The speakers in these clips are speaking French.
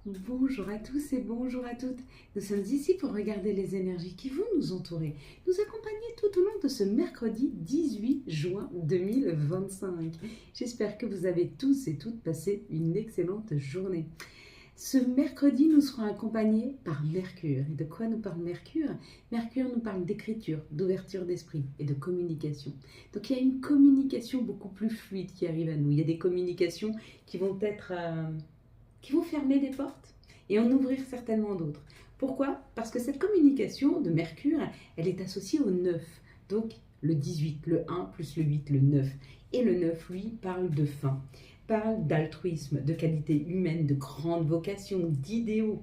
Bonjour à tous et bonjour à toutes. Nous sommes ici pour regarder les énergies qui vont nous entourer, nous accompagner tout au long de ce mercredi 18 juin 2025. J'espère que vous avez tous et toutes passé une excellente journée. Ce mercredi, nous serons accompagnés par Mercure. Et de quoi nous parle Mercure? Mercure nous parle d'écriture, d'ouverture d'esprit et de communication. Donc il y a une communication beaucoup plus fluide qui arrive à nous. Il y a des communications qui vont qui vont fermer des portes et en ouvrir certainement d'autres. Pourquoi? Parce que cette communication de Mercure, elle est associée au 9. Donc le 18, le 1 plus le 8, le 9. Et le 9, lui, parle de fin, parle d'altruisme, de qualité humaine, de grande vocation, d'idéaux.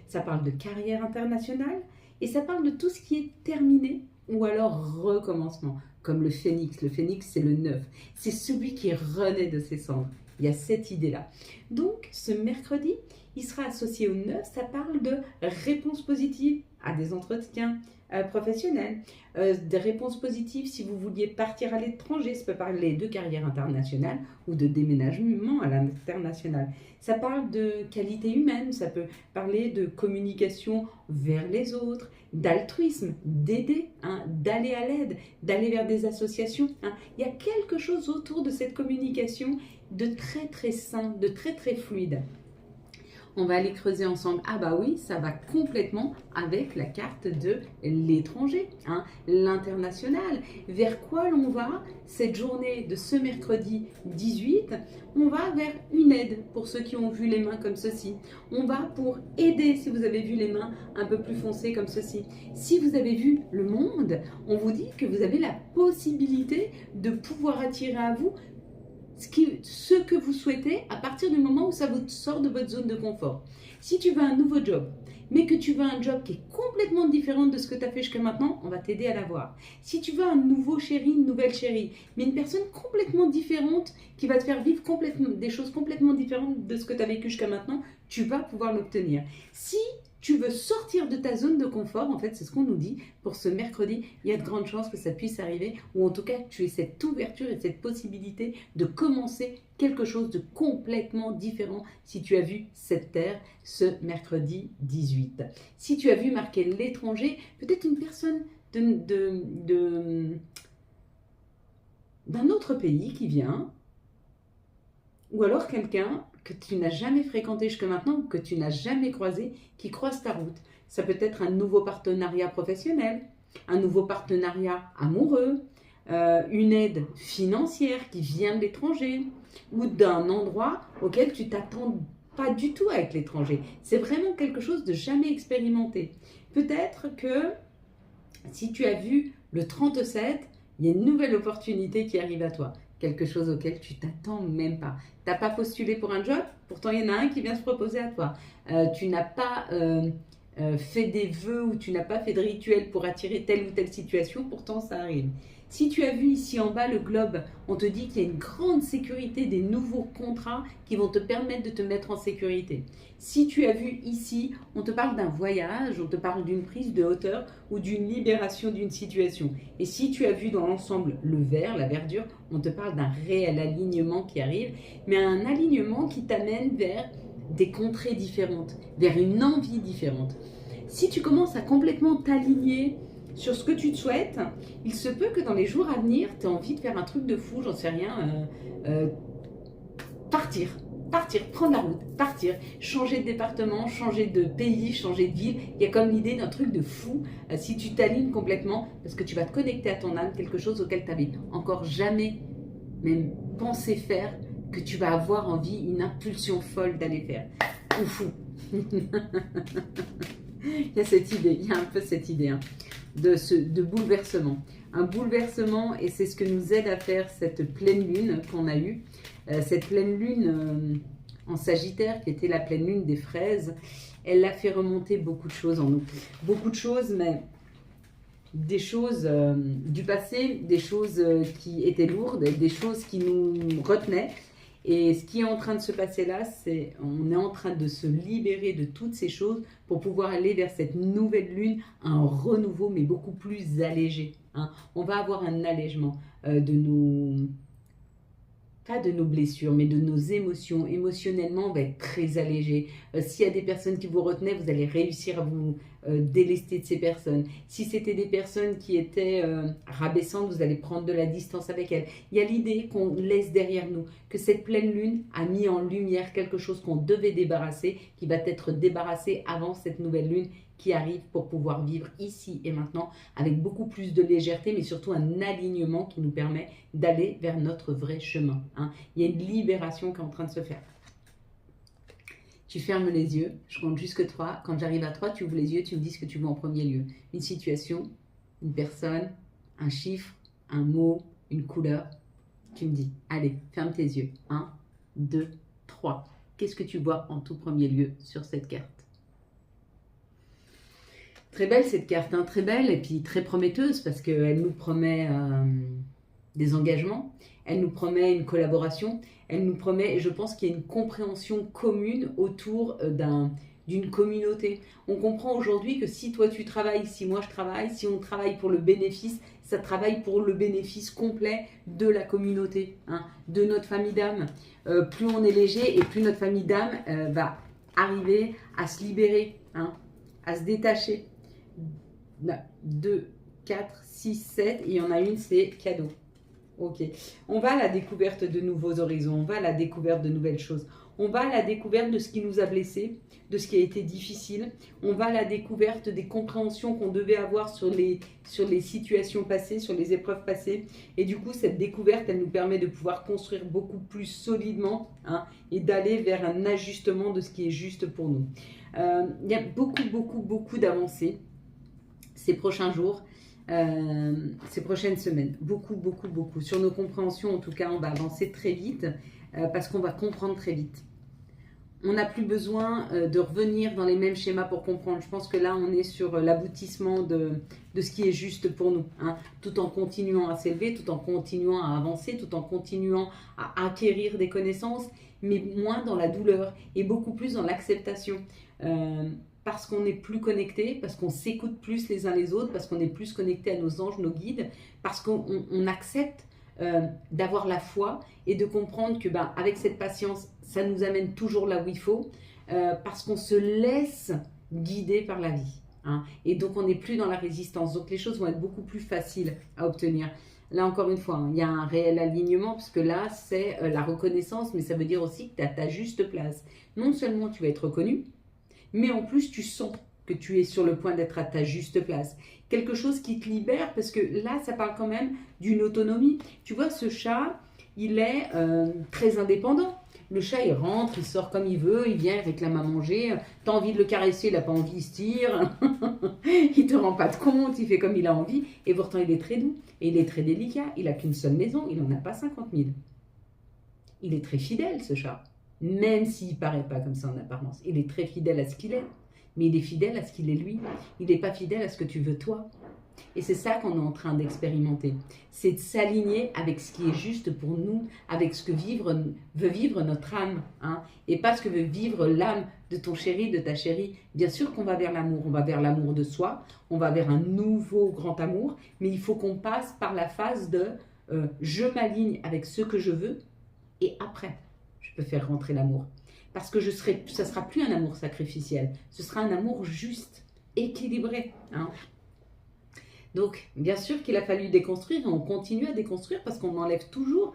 Ça parle de carrière internationale et ça parle de tout ce qui est terminé ou alors recommencement, comme le phénix. Le phénix, c'est le 9. C'est celui qui renaît de ses cendres. Il y a cette idée-là. Donc, ce mercredi, il sera associé au 9. Ça parle de réponses positives à des entretiens professionnels, des réponses positives si vous vouliez partir à l'étranger. Ça peut parler de carrière internationale ou de déménagement à l'international. Ça parle de qualité humaine, ça peut parler de communication vers les autres, d'altruisme, d'aider, d'aller à l'aide, d'aller vers des associations. Il y a quelque chose autour de cette communication de très très sain, de très très fluide. On va aller creuser ensemble. Ah bah oui, ça va complètement avec la carte de l'étranger, l'international. Vers quoi l'on va cette journée de ce mercredi 18? On va vers une aide pour ceux qui ont vu les mains comme ceci. On va pour aider si vous avez vu les mains un peu plus foncées comme ceci. Si vous avez vu le monde, on vous dit que vous avez la possibilité de pouvoir attirer à vous ce que vous souhaitez à partir du moment où ça vous sort de votre zone de confort. Si tu veux un nouveau job, mais que tu veux un job qui est complètement différent de ce que tu as fait jusqu'à maintenant, on va t'aider à l'avoir. Si tu veux un nouveau chéri, une nouvelle chérie, mais une personne complètement différente qui va te faire vivre des choses complètement différentes de ce que tu as vécu jusqu'à maintenant, tu vas pouvoir l'obtenir. Si tu veux sortir de ta zone de confort, en fait, c'est ce qu'on nous dit pour ce mercredi, il y a de grandes chances que ça puisse arriver, ou en tout cas, tu aies cette ouverture et cette possibilité de commencer quelque chose de complètement différent si tu as vu cette terre ce mercredi 18. Si tu as vu marquer l'étranger, peut-être une personne d'un autre pays qui vient, ou alors quelqu'un que tu n'as jamais fréquenté jusque maintenant, que tu n'as jamais croisé, qui croise ta route. Ça peut être un nouveau partenariat professionnel, un nouveau partenariat amoureux, une aide financière qui vient de l'étranger ou d'un endroit auquel tu t'attends pas du tout avec l'étranger. C'est vraiment quelque chose de jamais expérimenté. Peut-être que si tu as vu le 37, il y a une nouvelle opportunité qui arrive à toi. Quelque chose auquel tu t'attends même pas. Tu n'as pas postulé pour un job, pourtant il y en a un qui vient se proposer à toi. Tu n'as pas fait des vœux ou tu n'as pas fait de rituel pour attirer telle ou telle situation, pourtant ça arrive. Si tu as vu ici en bas le globe, on te dit qu'il y a une grande sécurité des nouveaux contrats qui vont te permettre de te mettre en sécurité. Si tu as vu ici, on te parle d'un voyage, on te parle d'une prise de hauteur ou d'une libération d'une situation. Et si tu as vu dans l'ensemble le vert, la verdure, on te parle d'un réel alignement qui arrive, mais un alignement qui t'amène vers des contrées différentes, vers une envie différente. Si tu commences à complètement t'aligner sur ce que tu te souhaites, il se peut que dans les jours à venir, tu aies envie de faire un truc de fou, j'en sais rien, partir, prendre la route, partir, changer de département, changer de pays, changer de ville. Il y a comme l'idée d'un truc de fou si tu t'alignes complètement, parce que tu vas te connecter à ton âme, quelque chose auquel tu n'avais encore jamais même pensé faire, que tu vas avoir envie, une impulsion folle d'aller faire. Ou fou. Il y a cette idée, il y a un peu cette idée de bouleversement. Un bouleversement, et c'est ce que nous aide à faire cette pleine lune qu'on a eue. Cette pleine lune en Sagittaire, qui était la pleine lune des fraises, elle a fait remonter beaucoup de choses en nous. Beaucoup de choses, mais des choses du passé, des choses qui étaient lourdes, des choses qui nous retenaient. Et ce qui est en train de se passer là, c'est on est en train de se libérer de toutes ces choses pour pouvoir aller vers cette nouvelle lune, un renouveau, mais beaucoup plus allégé. On va avoir un allègement de nos pas de nos blessures, mais de nos émotions. Émotionnellement, on va être très allégé. S'il y a des personnes qui vous retenaient, vous allez réussir à vous délester de ces personnes. Si c'était des personnes qui étaient rabaissantes, vous allez prendre de la distance avec elles. Il y a l'idée qu'on laisse derrière nous, que cette pleine lune a mis en lumière quelque chose qu'on devait débarrasser, qui va être débarrassé avant cette nouvelle lune qui arrive pour pouvoir vivre ici et maintenant avec beaucoup plus de légèreté, mais surtout un alignement qui nous permet d'aller vers notre vrai chemin. Hein. Il y a une libération qui est en train de se faire. Tu fermes les yeux, je compte jusque 3. Quand j'arrive à 3, tu ouvres les yeux, tu me dis ce que tu veux en premier lieu. Une situation, une personne, un chiffre, un mot, une couleur. Tu me dis, allez, ferme tes yeux. 1, 2, 3. Qu'est-ce que tu vois en tout premier lieu sur cette carte ? Très belle cette carte, hein, très belle et puis très prometteuse parce qu'elle nous promet des engagements, elle nous promet une collaboration, elle nous promet, et je pense qu'il y a une compréhension commune autour d'une communauté. On comprend aujourd'hui que si toi tu travailles, si moi je travaille, si on travaille pour le bénéfice, ça travaille pour le bénéfice complet de la communauté, hein, de notre famille d'âme. Plus on est léger et plus notre famille d'âme va arriver à se libérer, hein, à se détacher. 2, 4, 6, 7, et il y en a une, c'est cadeau. Ok, on va à la découverte de nouveaux horizons, on va à la découverte de nouvelles choses, on va à la découverte de ce qui nous a blessés, de ce qui a été difficile, on va à la découverte des compréhensions qu'on devait avoir sur les situations passées, sur les épreuves passées, et du coup cette découverte, elle nous permet de pouvoir construire beaucoup plus solidement, hein, et d'aller vers un ajustement de ce qui est juste pour nous. Il y a beaucoup d'avancées ces prochains jours, ces prochaines semaines, beaucoup. Sur nos compréhensions, en tout cas, on va avancer très vite parce qu'on va comprendre très vite. On n'a plus besoin de revenir dans les mêmes schémas pour comprendre. Je pense que là, on est sur l'aboutissement de ce qui est juste pour nous, hein, tout en continuant à s'élever, tout en continuant à avancer, tout en continuant à acquérir des connaissances, mais moins dans la douleur et beaucoup plus dans l'acceptation. Parce qu'on est plus connecté, parce qu'on s'écoute plus les uns les autres, parce qu'on est plus connecté à nos anges, nos guides, parce qu'on accepte d'avoir la foi et de comprendre que avec cette patience, ça nous amène toujours là où il faut, parce qu'on se laisse guider par la vie. Hein, et donc on n'est plus dans la résistance. Donc les choses vont être beaucoup plus faciles à obtenir. Là encore une fois, hein, il y a un réel alignement, parce que là c'est la reconnaissance, mais ça veut dire aussi que tu as ta juste place. Non seulement tu vas être reconnu, mais en plus tu sens que tu es sur le point d'être à ta juste place. Quelque chose qui te libère, parce que là ça parle quand même d'une autonomie. Tu vois, ce chat, il est très indépendant. Le chat, il rentre, il sort comme il veut, il vient, il réclame à manger. T'as envie de le caresser, il n'a pas envie, il se tire. Il te rend pas de compte, il fait comme il a envie. Et pourtant, il est très doux et il est très délicat. Il n'a qu'une seule maison, il n'en a pas 50 000. Il est très fidèle, ce chat. Même s'il ne paraît pas comme ça en apparence. Il est très fidèle à ce qu'il est. Mais il est fidèle à ce qu'il est lui. Il n'est pas fidèle à ce que tu veux toi. Et c'est ça qu'on est en train d'expérimenter. C'est de s'aligner avec ce qui est juste pour nous, avec ce que veut vivre notre âme. Hein, et pas ce que veut vivre l'âme de ton chéri, de ta chérie. Bien sûr qu'on va vers l'amour. On va vers l'amour de soi. On va vers un nouveau grand amour. Mais il faut qu'on passe par la phase de je m'aligne avec ce que je veux. Et après, je peux faire rentrer l'amour. Parce que ça ne sera plus un amour sacrificiel. Ce sera un amour juste, équilibré. Hein. Donc, bien sûr qu'il a fallu déconstruire et on continue à déconstruire parce qu'on enlève toujours.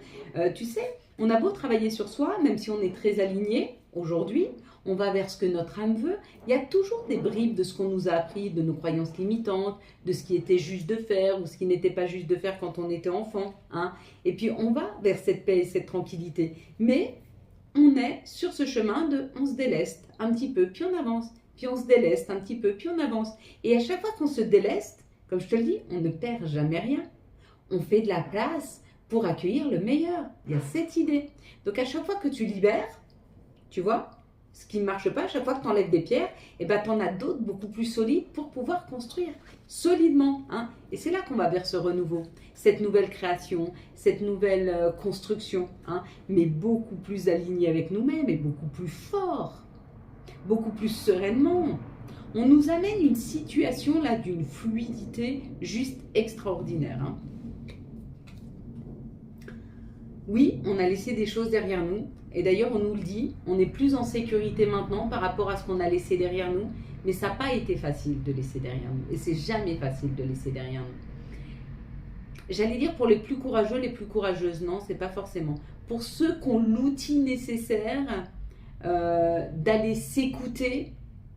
Tu sais, on a beau travailler sur soi, même si on est très aligné aujourd'hui, on va vers ce que notre âme veut. Il y a toujours des bribes de ce qu'on nous a appris, de nos croyances limitantes, de ce qui était juste de faire ou ce qui n'était pas juste de faire quand on était enfant. Hein. Et puis, on va vers cette paix et cette tranquillité. Mais on est sur ce chemin on se déleste un petit peu, puis on avance, puis on se déleste un petit peu, puis on avance. Et à chaque fois qu'on se déleste, comme je te le dis, on ne perd jamais rien. On fait de la place pour accueillir le meilleur. Il y a cette idée. Donc à chaque fois que tu libères, tu vois, ce qui ne marche pas, à chaque fois que tu enlèves des pierres, tu en as d'autres beaucoup plus solides pour pouvoir construire solidement. Hein. Et c'est là qu'on va vers ce renouveau, cette nouvelle création, cette nouvelle construction, hein, mais beaucoup plus alignée avec nous-mêmes et beaucoup plus fort, beaucoup plus sereinement. On nous amène une situation là d'une fluidité juste extraordinaire. Hein. Oui, on a laissé des choses derrière nous. Et d'ailleurs, on nous le dit, on est plus en sécurité maintenant par rapport à ce qu'on a laissé derrière nous. Mais ça n'a pas été facile de laisser derrière nous. Et c'est jamais facile de laisser derrière nous. J'allais dire pour les plus courageux, les plus courageuses. Non, c'est pas forcément. Pour ceux qui ont l'outil nécessaire d'aller s'écouter,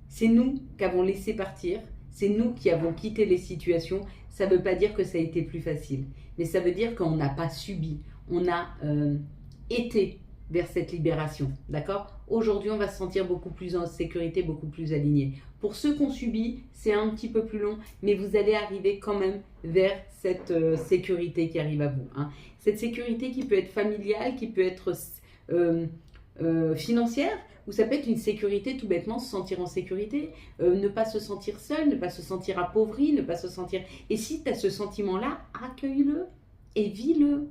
c'est nous qui avons laissé partir. C'est nous qui avons quitté les situations. Ça ne veut pas dire que ça a été plus facile. Mais ça veut dire qu'on n'a pas subi. On a été vers cette libération, d'accord? Aujourd'hui, on va se sentir beaucoup plus en sécurité, beaucoup plus aligné. Pour ceux qui ont subi, c'est un petit peu plus long, mais vous allez arriver quand même vers cette sécurité qui arrive à vous, hein. Cette sécurité qui peut être familiale, qui peut être financière, ou ça peut être une sécurité tout bêtement, se sentir en sécurité, ne pas se sentir seul, ne pas se sentir appauvri, ne pas se sentir... Et si tu as ce sentiment-là, accueille-le et vis-le.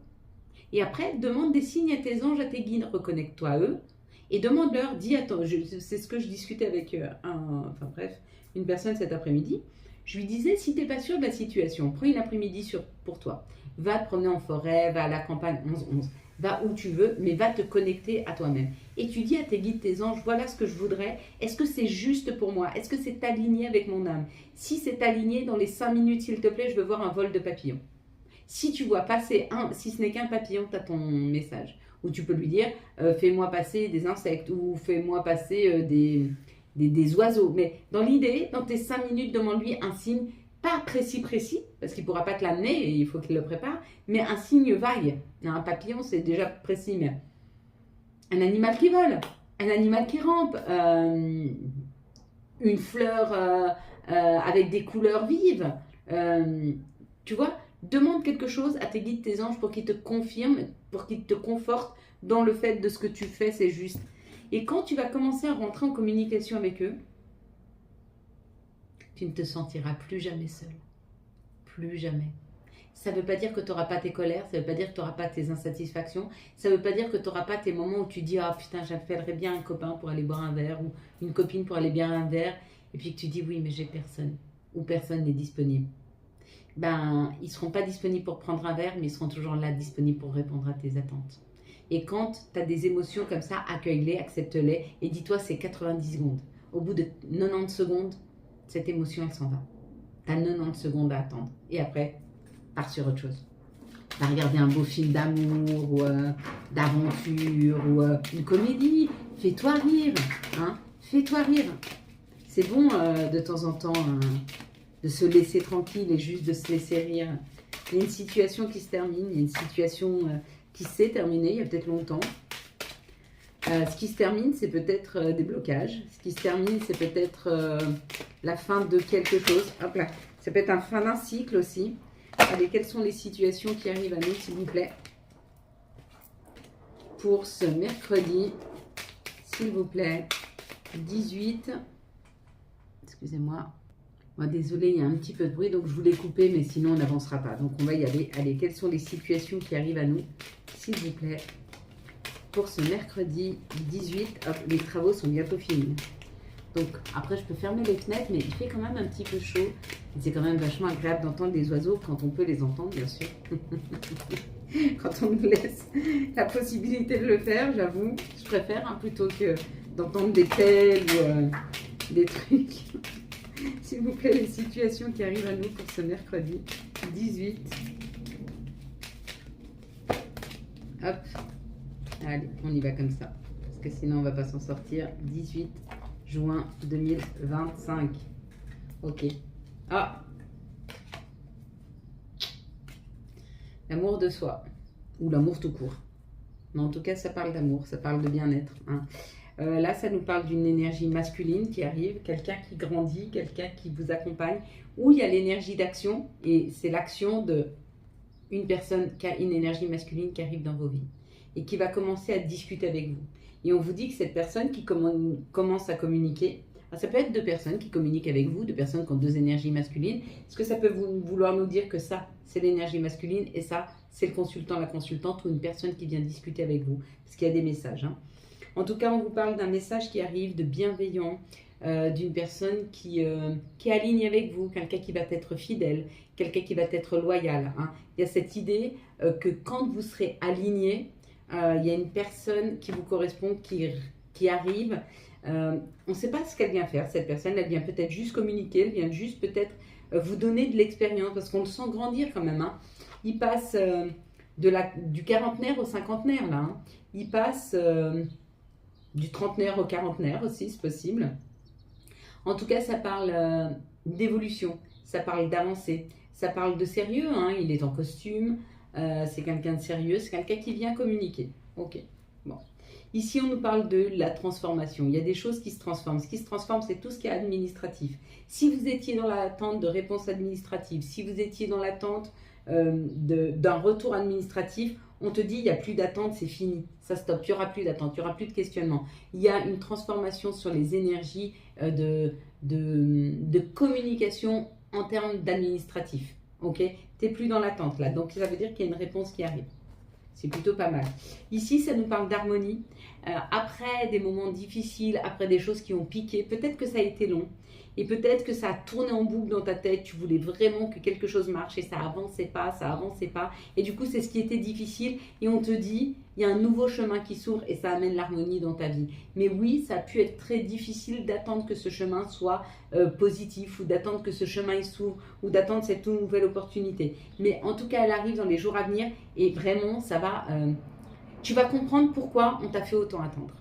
Et après, demande des signes à tes anges, à tes guides, reconnecte-toi à eux et demande-leur, dis, attends, c'est ce que je discutais avec une personne cet après-midi. Je lui disais, si tu n'es pas sûr de la situation, prends une après-midi pour toi. Va te promener en forêt, va à la campagne, 11-11, va où tu veux, mais va te connecter à toi-même. Et tu dis à tes guides, tes anges, voilà ce que je voudrais, est-ce que c'est juste pour moi? Est-ce que c'est aligné avec mon âme? Si c'est aligné, dans les 5 minutes, s'il te plaît, je veux voir un vol de papillons. Si tu vois passer si ce n'est qu'un papillon, tu as ton message. Ou tu peux lui dire, fais-moi passer des insectes ou fais-moi passer des oiseaux. Mais dans l'idée, dans tes 5 minutes, demande-lui un signe, pas précis, parce qu'il ne pourra pas te l'amener et il faut qu'il le prépare, mais un signe vague. Un papillon, c'est déjà précis, mais un animal qui vole, un animal qui rampe, une fleur avec des couleurs vives. Tu vois? Demande quelque chose à tes guides, tes anges pour qu'ils te confirment, pour qu'ils te confortent dans le fait de ce que tu fais, c'est juste. Et quand tu vas commencer à rentrer en communication avec eux, tu ne te sentiras plus jamais seul. Plus jamais. Ça ne veut pas dire que tu n'auras pas tes colères, ça ne veut pas dire que tu n'auras pas tes insatisfactions, ça ne veut pas dire que tu n'auras pas tes moments où tu dis « Ah putain, j'appellerais bien un copain pour aller boire un verre » ou une copine pour aller boire un verre, et puis que tu dis « Oui, mais j'ai personne » ou personne n'est disponible. Ben, ils ne seront pas disponibles pour prendre un verre, mais ils seront toujours là, disponibles pour répondre à tes attentes. Et quand tu as des émotions comme ça, accueille-les, accepte-les, et dis-toi, c'est 90 secondes. Au bout de 90 secondes, cette émotion, elle s'en va. Tu as 90 secondes à attendre. Et après, pars sur autre chose. Va regarder un beau film d'amour, ou d'aventure, ou une comédie. Fais-toi rire, hein. Fais-toi rire. C'est bon de temps en temps... de se laisser tranquille et juste de se laisser rire. Il y a une situation qui se termine, il y a une situation qui s'est terminée il y a peut-être longtemps. Ce qui se termine, c'est peut-être des blocages. Ce qui se termine, c'est peut-être la fin de quelque chose. Hop là. Ça peut être la fin d'un cycle aussi. Allez, quelles sont les situations qui arrivent à nous, s'il vous plaît, pour ce mercredi, s'il vous plaît, 18... Excusez-moi. Désolée, il y a un petit peu de bruit, donc je voulais couper, mais sinon on n'avancera pas. Donc on va y aller. Allez, quelles sont les situations qui arrivent à nous, s'il vous plaît, pour ce mercredi 18. Hop, les travaux sont bientôt finis. Donc après, je peux fermer les fenêtres, mais il fait quand même un petit peu chaud. C'est quand même vachement agréable d'entendre les oiseaux quand on peut les entendre, bien sûr. Quand on nous laisse la possibilité de le faire, j'avoue, je préfère plutôt que d'entendre des pelles ou des trucs. S'il vous plaît, les situations qui arrivent à nous pour ce mercredi 18. Hop. Allez, on y va comme ça. Parce que sinon, on ne va pas s'en sortir. 18 juin 2025. Ok. Ah. L'amour de soi. Ou l'amour tout court. Mais en tout cas, ça parle d'amour. Ça parle de bien-être. Hein. Là, ça nous parle d'une énergie masculine qui arrive, quelqu'un qui grandit, quelqu'un qui vous accompagne, où il y a l'énergie d'action, et c'est l'action d'une personne qui a une énergie masculine qui arrive dans vos vies, et qui va commencer à discuter avec vous. Et on vous dit que cette personne qui commence à communiquer, ça peut être deux personnes qui communiquent avec vous, deux personnes qui ont deux énergies masculines. Est-ce que ça peut vouloir nous dire que ça, c'est l'énergie masculine, et ça, c'est le consultant, la consultante, ou une personne qui vient discuter avec vous, parce qu'il y a des messages, hein. En tout cas, on vous parle d'un message qui arrive de bienveillant, d'une personne qui aligne avec vous, quelqu'un qui va être fidèle, quelqu'un qui va être loyal, hein. Il y a cette idée que quand vous serez aligné, Il y a une personne qui vous correspond, qui arrive. On ne sait pas ce qu'elle vient faire, cette personne. Elle vient peut-être juste communiquer, elle vient juste peut-être vous donner de l'expérience, parce qu'on le sent grandir quand même. Hein. Il passe du quarantenaire au cinquantenaire, là. Hein. Il passe du trentenaire au quarantenaire aussi, c'est possible. En tout cas, ça parle d'évolution, ça parle d'avancée, ça parle de sérieux. Hein. Il est en costume, c'est quelqu'un de sérieux, c'est quelqu'un qui vient communiquer. Ok, bon. Ici, on nous parle de la transformation. Il y a des choses qui se transforment. Ce qui se transforme, c'est tout ce qui est administratif. Si vous étiez dans l'attente de réponses administratives, si vous étiez dans l'attente d'un retour administratif, on te dit il n'y a plus d'attente, c'est fini, ça stoppe, il n'y aura plus d'attente, il n'y aura plus de questionnement. Il y a une transformation sur les énergies de communication en termes d'administratif. Ok, tu n'es plus dans l'attente là, donc ça veut dire qu'il y a une réponse qui arrive. C'est plutôt pas mal. Ici, ça nous parle d'harmonie. Après des moments difficiles, après des choses qui ont piqué, peut-être que ça a été long. Et peut-être que ça a tourné en boucle dans ta tête. Tu voulais vraiment que quelque chose marche et ça avançait pas, ça avançait pas. Et du coup, c'est ce qui était difficile. Et on te dit, il y a un nouveau chemin qui s'ouvre et ça amène l'harmonie dans ta vie. Mais oui, ça a pu être très difficile d'attendre que ce chemin soit positif ou d'attendre que ce chemin s'ouvre ou d'attendre cette nouvelle opportunité. Mais en tout cas, elle arrive dans les jours à venir et vraiment, ça va... tu vas comprendre pourquoi on t'a fait autant attendre.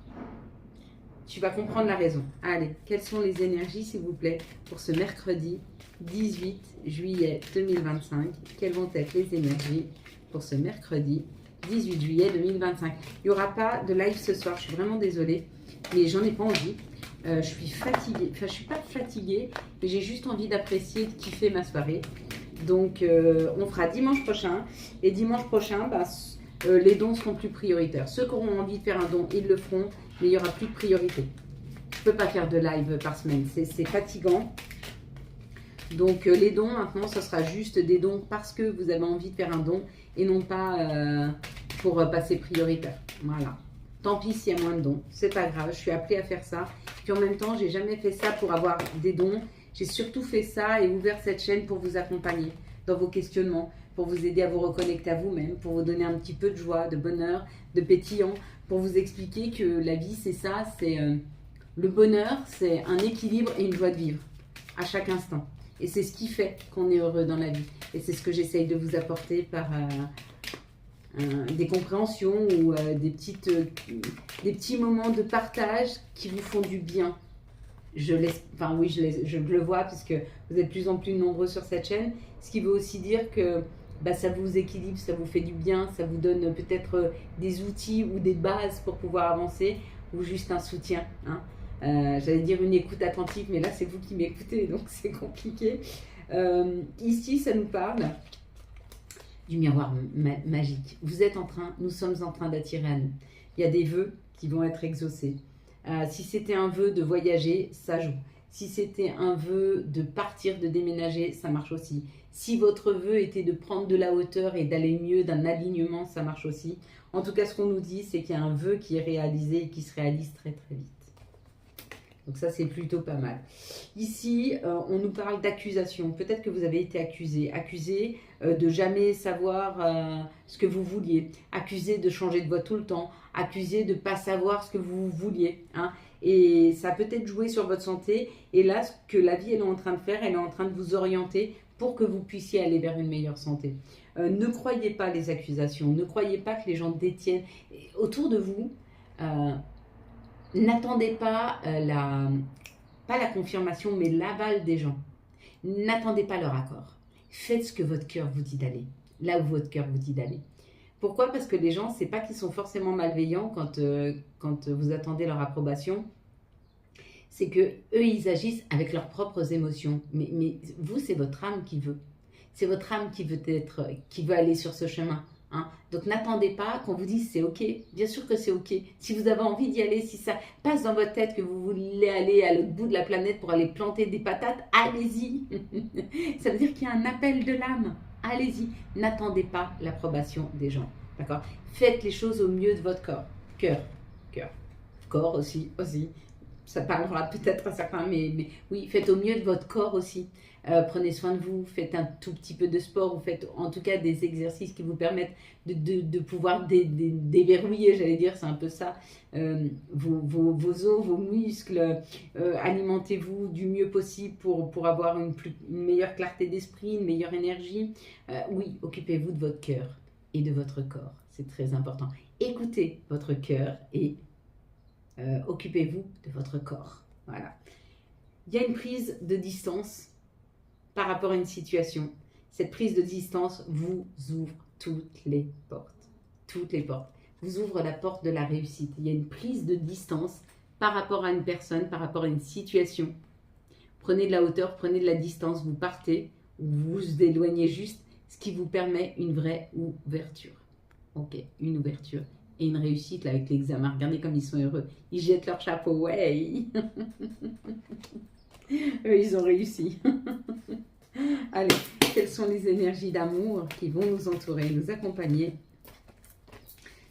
Tu vas comprendre la raison. Allez, quelles sont les énergies, s'il vous plaît, pour ce mercredi 18 juillet 2025? Quelles vont être les énergies pour ce mercredi 18 juillet 2025? Il n'y aura pas de live ce soir, je suis vraiment désolée, mais j'en ai pas envie. Je suis fatiguée, enfin je suis pas fatiguée, mais j'ai juste envie d'apprécier, de kiffer ma soirée. Donc on fera dimanche prochain, et dimanche prochain, les dons seront plus prioritaires. Ceux qui auront envie de faire un don, ils le feront, mais il n'y aura plus de priorité. Je ne peux pas faire de live par semaine, c'est fatigant. Donc les dons, maintenant, ce sera juste des dons parce que vous avez envie de faire un don et non pas pour passer prioritaire. Voilà. Tant pis s'il y a moins de dons, c'est pas grave, je suis appelée à faire ça. Puis en même temps, j'ai jamais fait ça pour avoir des dons. J'ai surtout fait ça et ouvert cette chaîne pour vous accompagner dans vos questionnements, pour vous aider à vous reconnecter à vous-même, pour vous donner un petit peu de joie, de bonheur, de pétillant, pour vous expliquer que la vie, c'est ça, c'est le bonheur, c'est un équilibre et une joie de vivre à chaque instant. Et c'est ce qui fait qu'on est heureux dans la vie. Et c'est ce que j'essaye de vous apporter par des compréhensions ou des petits moments de partage qui vous font du bien. Je le vois puisque vous êtes de plus en plus nombreux sur cette chaîne, ce qui veut aussi dire que ça vous équilibre, ça vous fait du bien, ça vous donne peut-être des outils ou des bases pour pouvoir avancer ou juste un soutien. Hein. J'allais dire une écoute attentive, mais là c'est vous qui m'écoutez, donc c'est compliqué. Ici, ça nous parle du miroir magique. Nous sommes en train d'attirer à nous. Il y a des vœux qui vont être exaucés. Si c'était un vœu de voyager, ça joue. Si c'était un vœu de partir, de déménager, ça marche aussi. Si votre vœu était de prendre de la hauteur et d'aller mieux, d'un alignement, ça marche aussi. En tout cas, ce qu'on nous dit, c'est qu'il y a un vœu qui est réalisé et qui se réalise très très vite. Donc ça, c'est plutôt pas mal. Ici, on nous parle d'accusation. Peut-être que vous avez été accusé de jamais savoir ce que vous vouliez, accusé de changer de voie tout le temps, accusé de ne pas savoir ce que vous vouliez. Hein. Et ça a peut-être joué sur votre santé. Et là, ce que la vie elle est en train de faire, elle est en train de vous orienter pour que vous puissiez aller vers une meilleure santé. Ne croyez pas les accusations, ne croyez pas que les gens détiennent. Autour de vous, n'attendez pas pas la confirmation, mais l'aval des gens. N'attendez pas leur accord. Faites ce que votre cœur vous dit d'aller, là où votre cœur vous dit d'aller. Pourquoi? Parce que les gens, c'est pas qu'ils sont forcément malveillants quand vous attendez leur approbation. C'est que eux, ils agissent avec leurs propres émotions. Mais vous, c'est votre âme qui veut. C'est votre âme qui veut aller sur ce chemin. Hein. Donc n'attendez pas qu'on vous dise c'est ok. Bien sûr que c'est ok. Si vous avez envie d'y aller, si ça passe dans votre tête que vous voulez aller à l'autre bout de la planète pour aller planter des patates, allez-y. Ça veut dire qu'il y a un appel de l'âme. Allez-y. N'attendez pas l'approbation des gens. D'accord? Faites les choses au mieux de votre corps. Cœur. Corps aussi. ça parlera peut-être à certains, mais oui, faites au mieux de votre corps aussi. Prenez soin de vous, faites un tout petit peu de sport, ou faites en tout cas des exercices qui vous permettent de pouvoir déverrouiller, j'allais dire, c'est un peu ça, vos os, vos muscles. Alimentez-vous du mieux possible pour avoir une meilleure clarté d'esprit, une meilleure énergie. Oui, occupez-vous de votre cœur et de votre corps, c'est très important. Écoutez votre cœur et occupez-vous de votre corps. Voilà. Il y a une prise de distance par rapport à une situation. Cette prise de distance vous ouvre toutes les portes. Toutes les portes. Vous ouvre la porte de la réussite. Il y a une prise de distance par rapport à une personne, par rapport à une situation. Prenez de la hauteur, prenez de la distance, vous partez, vous vous éloignez juste, ce qui vous permet une vraie ouverture. Ok, une ouverture. Et une réussite là avec l'examen. Regardez comme ils sont heureux. Ils jettent leur chapeau. Ouais. Eux, ils ont réussi. Allez, quelles sont les énergies d'amour qui vont nous entourer, nous accompagner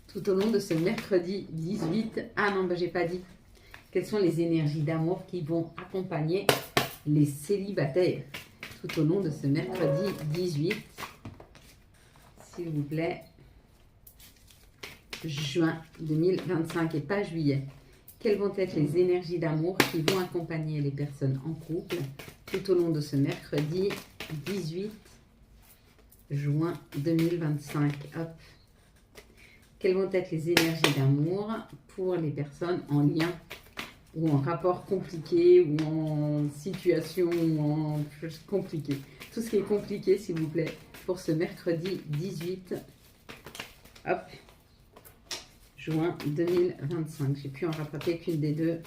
tout au long de ce mercredi 18. Ah non, j'ai pas dit. Quelles sont les énergies d'amour qui vont accompagner les célibataires tout au long de ce mercredi 18. S'il vous plaît. Juin 2025 et pas juillet. Quelles vont être les énergies d'amour qui vont accompagner les personnes en couple tout au long de ce mercredi 18 juin 2025. Hop. Quelles vont être les énergies d'amour pour les personnes en lien ou en rapport compliqué ou en situation ou en compliqué. Tout ce qui est compliqué, s'il vous plaît, pour ce mercredi 18 hop, juin 2025. J'ai pu en rattraper qu'une des deux.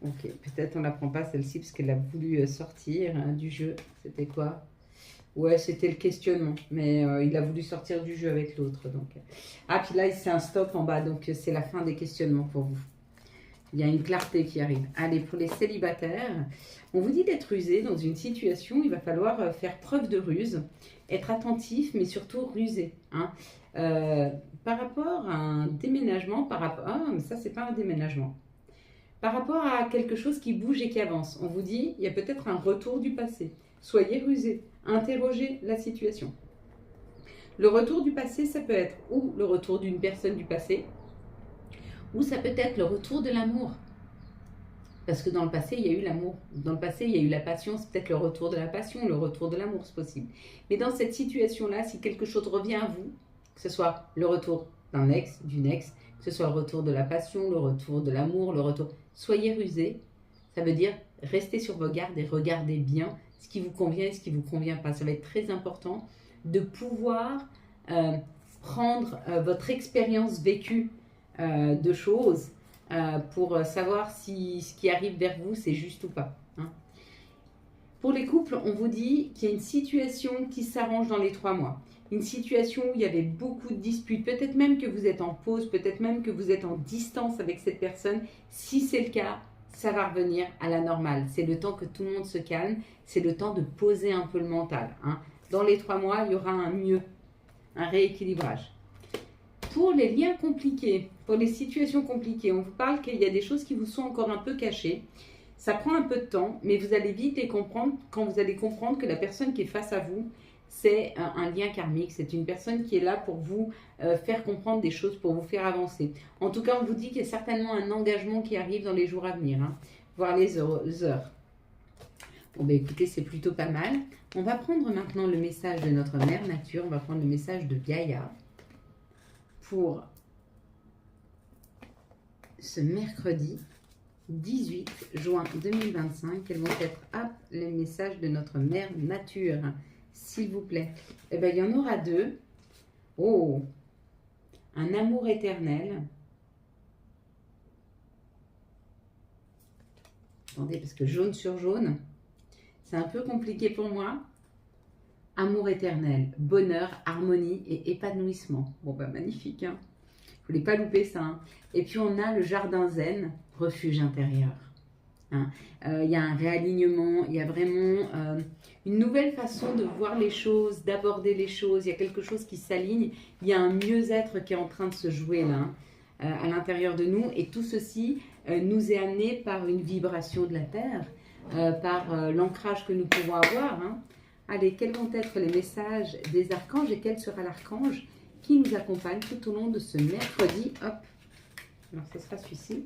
Ok, peut-être on ne la prend pas celle-ci parce qu'elle a voulu sortir du jeu. C'était quoi? Ouais, c'était le questionnement, mais il a voulu sortir du jeu avec l'autre. Donc. Ah, puis là, c'est un stop en bas, donc c'est la fin des questionnements pour vous. Il y a une clarté qui arrive. Allez, pour les célibataires, on vous dit d'être rusé dans une situation, il va falloir faire preuve de ruse, être attentif, mais surtout rusé. Hein. Par rapport à un déménagement, ah, mais ça, c'est pas un déménagement. Par rapport à quelque chose qui bouge et qui avance, on vous dit, il y a peut-être un retour du passé. Soyez rusé, interrogez la situation. Le retour du passé, ça peut être ou le retour d'une personne du passé, ou ça peut être le retour de l'amour. Parce que dans le passé, il y a eu l'amour. Dans le passé, il y a eu la passion. C'est peut-être le retour de la passion, le retour de l'amour, c'est possible. Mais dans cette situation-là, si quelque chose revient à vous, que ce soit le retour d'un ex, d'une ex, que ce soit le retour de la passion, le retour de l'amour, le retour... Soyez rusés. Ça veut dire restez sur vos gardes et regardez bien ce qui vous convient et ce qui ne vous convient pas. Ça va être très important de pouvoir prendre votre expérience vécue de choses pour savoir si ce qui arrive vers vous, c'est juste ou pas. Hein. Pour les couples, on vous dit qu'il y a une situation qui s'arrange dans les 3 mois. Une situation où il y avait beaucoup de disputes, peut-être même que vous êtes en pause, peut-être même que vous êtes en distance avec cette personne. Si c'est le cas, ça va revenir à la normale. C'est le temps que tout le monde se calme, c'est le temps de poser un peu le mental. Hein. Dans les 3 mois, il y aura un mieux, un rééquilibrage. Pour les liens compliqués, pour les situations compliquées, on vous parle qu'il y a des choses qui vous sont encore un peu cachées. Ça prend un peu de temps, mais vous allez vite les comprendre quand vous allez comprendre que la personne qui est face à vous, c'est un lien karmique. C'est une personne qui est là pour vous faire comprendre des choses, pour vous faire avancer. En tout cas, on vous dit qu'il y a certainement un engagement qui arrive dans les jours à venir, hein, voire les heures. Bon, ben écoutez, c'est plutôt pas mal. On va prendre maintenant le message de notre mère nature. On va prendre le message de Gaïa pour ce mercredi 18 juin 2025. Quels vont être les messages de notre mère nature, s'il vous plaît? Eh bien, il y en aura 2. Oh, un amour éternel. Attendez, parce que jaune sur jaune, c'est un peu compliqué pour moi. Amour éternel, bonheur, harmonie et épanouissement. Bon, bah magnifique, hein. Vous ne voulez pas louper ça. Hein. Et puis, on a le jardin zen, refuge intérieur. Hein. Y a un réalignement, il y a vraiment une nouvelle façon de voir les choses, d'aborder les choses. Il y a quelque chose qui s'aligne. Il y a un mieux-être qui est en train de se jouer là, à l'intérieur de nous. Et tout ceci nous est amené par une vibration de la Terre, par l'ancrage que nous pouvons avoir. Hein. Allez, quels vont être les messages des archanges et quel sera l'archange qui nous accompagne tout au long de ce mercredi? Hop, alors ce sera celui-ci,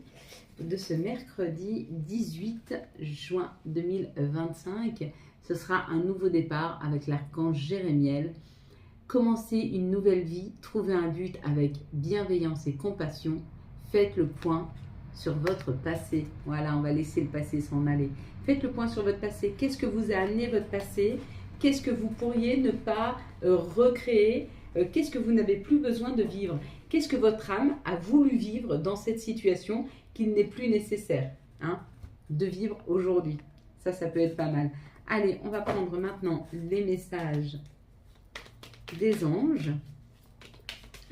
de ce mercredi 18 juin 2025. Ce sera un nouveau départ avec l'archange Jérémiel. Commencez une nouvelle vie, trouvez un but avec bienveillance et compassion. Faites le point sur votre passé. Voilà, on va laisser le passé s'en aller. Faites le point sur votre passé. Qu'est-ce que vous a amené votre passé? Qu'est-ce que vous pourriez ne pas recréer? Qu'est-ce que vous n'avez plus besoin de vivre? Qu'est-ce que votre âme a voulu vivre dans cette situation qu'il n'est plus nécessaire de vivre aujourd'hui? Ça peut être pas mal. Allez, on va prendre maintenant les messages des anges,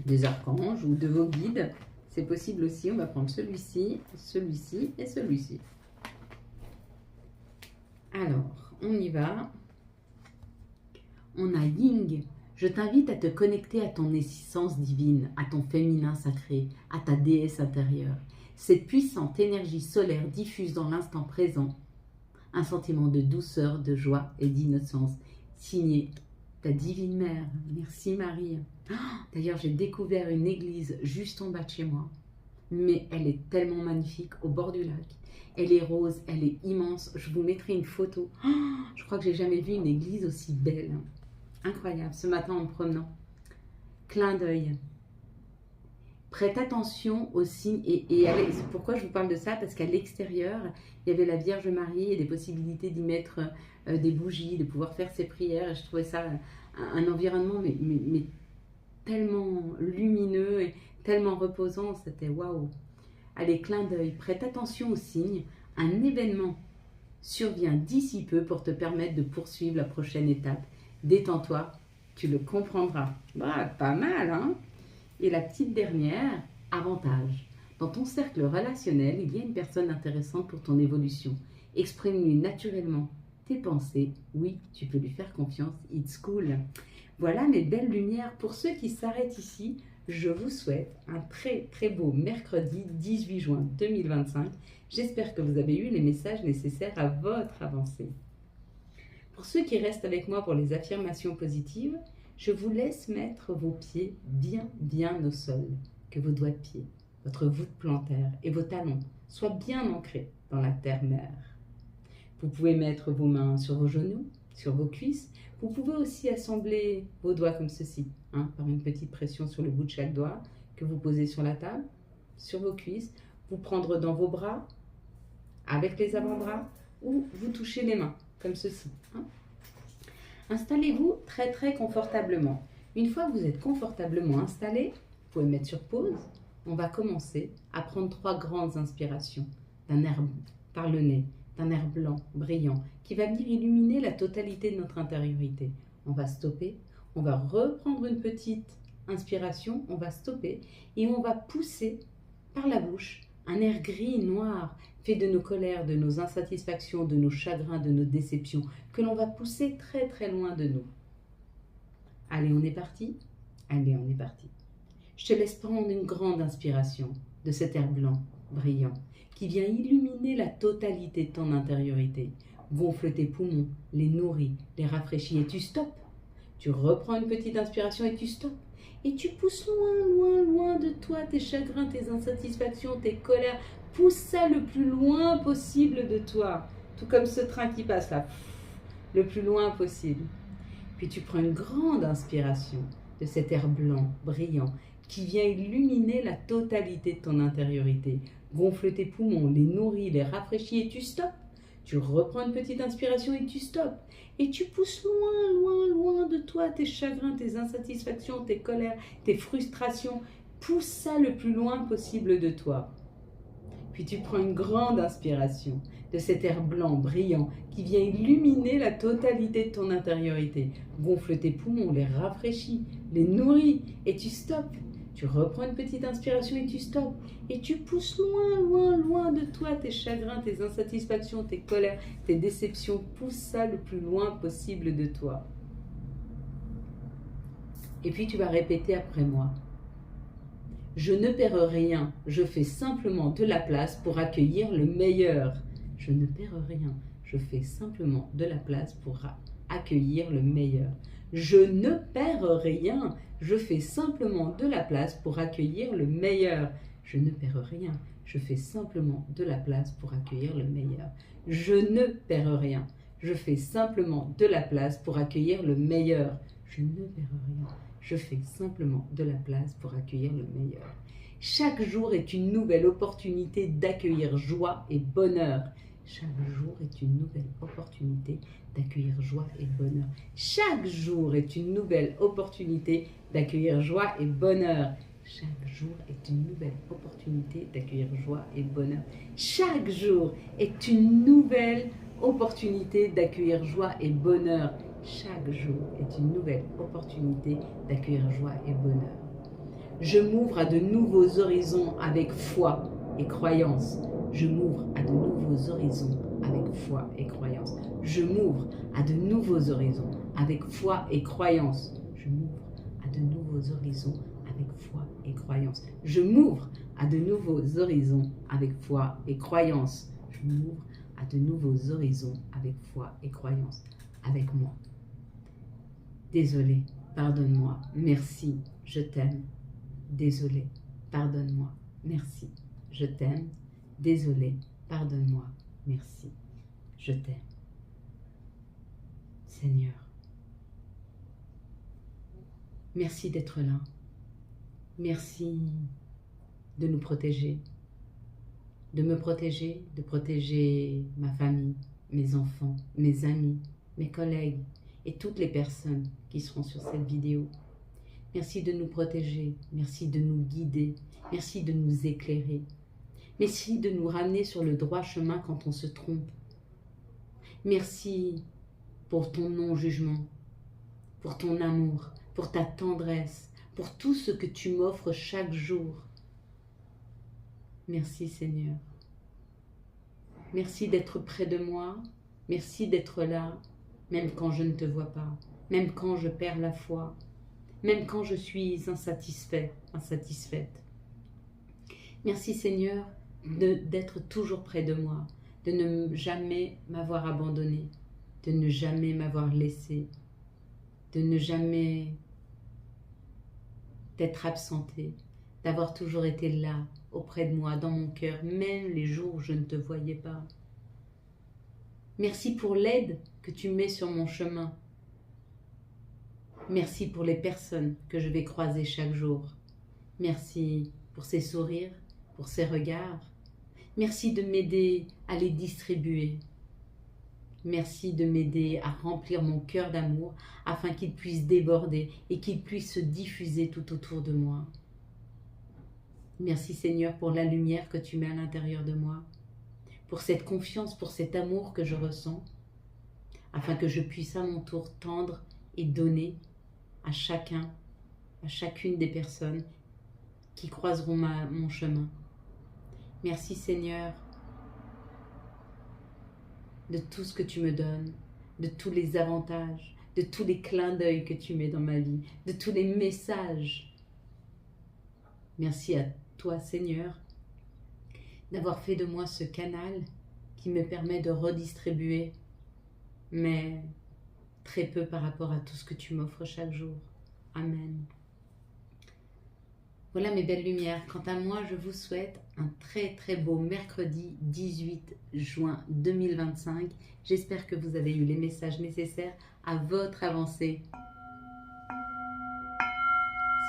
des archanges ou de vos guides. C'est possible aussi. On va prendre celui-ci, celui-ci et celui-ci. Alors, on y va. On a Ying. Je t'invite à te connecter à ton essence divine, à ton féminin sacré, à ta déesse intérieure. Cette puissante énergie solaire diffuse dans l'instant présent un sentiment de douceur, de joie et d'innocence. Signé ta divine mère. Merci Marie. D'ailleurs, j'ai découvert une église juste en bas de chez moi. Mais elle est tellement magnifique au bord du lac. Elle est rose, elle est immense. Je vous mettrai une photo. Je crois que j'ai jamais vu une église aussi belle. Incroyable. Ce matin en me promenant. Clin d'œil. Prête attention aux signes. Pourquoi je vous parle de ça? Parce qu'à l'extérieur, il y avait la Vierge Marie et des possibilités d'y mettre des bougies, de pouvoir faire ses prières. Je trouvais ça un environnement mais tellement lumineux et tellement reposant. C'était waouh. Allez, clin d'œil. Prête attention aux signes. Un événement survient d'ici peu pour te permettre de poursuivre la prochaine étape. Détends-toi, tu le comprendras. Bah, pas mal, hein? Et la petite dernière, avantage. Dans ton cercle relationnel, il y a une personne intéressante pour ton évolution. Exprime-lui naturellement tes pensées. Oui, tu peux lui faire confiance. It's cool. Voilà mes belles lumières. Pour ceux qui s'arrêtent ici, je vous souhaite un très très beau mercredi 18 juin 2025. J'espère que vous avez eu les messages nécessaires à votre avancée. Pour ceux qui restent avec moi pour les affirmations positives, je vous laisse mettre vos pieds bien au sol, que vos doigts de pied, votre voûte plantaire et vos talons soient bien ancrés dans la terre-mère. Vous pouvez mettre vos mains sur vos genoux, sur vos cuisses. Vous pouvez aussi assembler vos doigts comme ceci, par une petite pression sur le bout de chaque doigt que vous posez sur la table, sur vos cuisses. Vous prendre dans vos bras, avec les avant-bras, ou vous touchez les mains, comme ceci. Installez-vous très très confortablement. Une fois que vous êtes confortablement installé, vous pouvez mettre sur pause. On va commencer à prendre 3 grandes inspirations d'un air par le nez, d'un air blanc, brillant, qui va venir illuminer la totalité de notre intériorité. On va stopper, on va reprendre une petite inspiration, on va stopper et on va pousser par la bouche un air gris, noir, fait de nos colères, de nos insatisfactions, de nos chagrins, de nos déceptions, que l'on va pousser très très loin de nous. Allez, on est parti? Allez, on est parti. Je te laisse prendre une grande inspiration de cet air blanc, brillant, qui vient illuminer la totalité de ton intériorité. Gonfle tes poumons, les nourris, les rafraîchis et tu stoppes. Tu reprends une petite inspiration et tu stoppes. Et tu pousses loin de toi tes chagrins, tes insatisfactions, tes colères. Pousse ça le plus loin possible de toi. Tout comme ce train qui passe là, le plus loin possible. Puis tu prends une grande inspiration de cet air blanc, brillant, qui vient illuminer la totalité de ton intériorité. Gonfle tes poumons, les nourris, les rafraîchis et tu stoppes. Tu reprends une petite inspiration et tu stoppes. Et tu pousses loin de toi tes chagrins, tes insatisfactions, tes colères, tes frustrations. Pousse ça le plus loin possible de toi. Puis tu prends une grande inspiration de cet air blanc, brillant, qui vient illuminer la totalité de ton intériorité. Gonfle tes poumons, les rafraîchis, les nourris et tu stoppes. Tu reprends une petite inspiration et tu stoppes. Et tu pousses loin de toi tes chagrins, tes insatisfactions, tes colères, tes déceptions. Pousse ça le plus loin possible de toi. Et puis tu vas répéter après moi. Je ne perds rien, je fais simplement de la place pour accueillir le meilleur. Je ne perds rien, je fais simplement de la place pour accueillir le meilleur. Je ne perds rien, je fais simplement de la place pour accueillir le meilleur. Je ne perds rien, je fais simplement de la place pour accueillir le meilleur. Je ne perds rien, je fais simplement de la place pour accueillir le meilleur. Je ne perds rien, je fais simplement de la place pour accueillir le meilleur. Chaque jour est une nouvelle opportunité d'accueillir joie et bonheur. Chaque jour est une nouvelle opportunité d'accueillir joie et bonheur. Chaque jour est une nouvelle opportunité d'accueillir joie et bonheur. Chaque jour est une nouvelle opportunité d'accueillir joie et bonheur. Chaque jour est une nouvelle opportunité d'accueillir joie et bonheur. Chaque jour est une nouvelle opportunité d'accueillir joie et bonheur. Je m'ouvre à de nouveaux horizons avec foi et croyance. Je m'ouvre à de nouveaux horizons avec foi et croyance. Je m'ouvre à de nouveaux horizons avec foi et croyance. Je m'ouvre à de nouveaux horizons avec foi et croyance. Je m'ouvre à de nouveaux horizons avec foi et croyance. Je m'ouvre à de nouveaux horizons avec foi et croyance. Avec moi. Désolé, pardonne-moi, merci, je t'aime. Désolé, pardonne-moi, merci, je t'aime. Désolé, pardonne-moi, merci, je t'aime. Seigneur, merci d'être là. Merci de nous protéger, de me protéger, de protéger ma famille, mes enfants, mes amis, mes collègues et toutes les personnes qui seront sur cette vidéo. Merci de nous protéger, merci de nous guider, merci de nous éclairer. Merci de nous ramener sur le droit chemin quand on se trompe. Merci pour ton non-jugement, pour ton amour, pour ta tendresse, pour tout ce que tu m'offres chaque jour. Merci Seigneur. Merci d'être près de moi, merci d'être là, même quand je ne te vois pas, même quand je perds la foi, même quand je suis insatisfait, insatisfaite. Merci Seigneur d'être toujours près de moi, de ne jamais m'avoir abandonné, de ne jamais m'avoir laissé, de ne jamais t'être absenté, d'avoir toujours été là, auprès de moi, dans mon cœur, même les jours où je ne te voyais pas. Merci pour l'aide que tu mets sur mon chemin. Merci pour les personnes que je vais croiser chaque jour. Merci pour ces sourires, pour ces regards. Merci de m'aider à les distribuer. Merci de m'aider à remplir mon cœur d'amour afin qu'il puisse déborder et qu'il puisse se diffuser tout autour de moi. Merci Seigneur pour la lumière que tu mets à l'intérieur de moi, pour cette confiance, pour cet amour que je ressens, afin que je puisse à mon tour tendre et donner à chacun, à chacune des personnes qui croiseront mon chemin. Merci Seigneur de tout ce que tu me donnes, de tous les avantages, de tous les clins d'œil que tu mets dans ma vie, de tous les messages. Merci à toi Seigneur d'avoir fait de moi ce canal qui me permet de redistribuer, mais très peu par rapport à tout ce que tu m'offres chaque jour. Amen. Voilà mes belles lumières. Quant à moi, je vous souhaite un très très beau mercredi 18 juin 2025. J'espère que vous avez eu les messages nécessaires à votre avancée.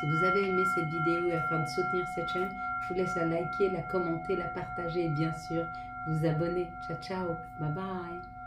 Si vous avez aimé cette vidéo et afin de soutenir cette chaîne, je vous laisse la liker, la commenter, la partager et bien sûr vous abonner. Ciao ciao, bye bye.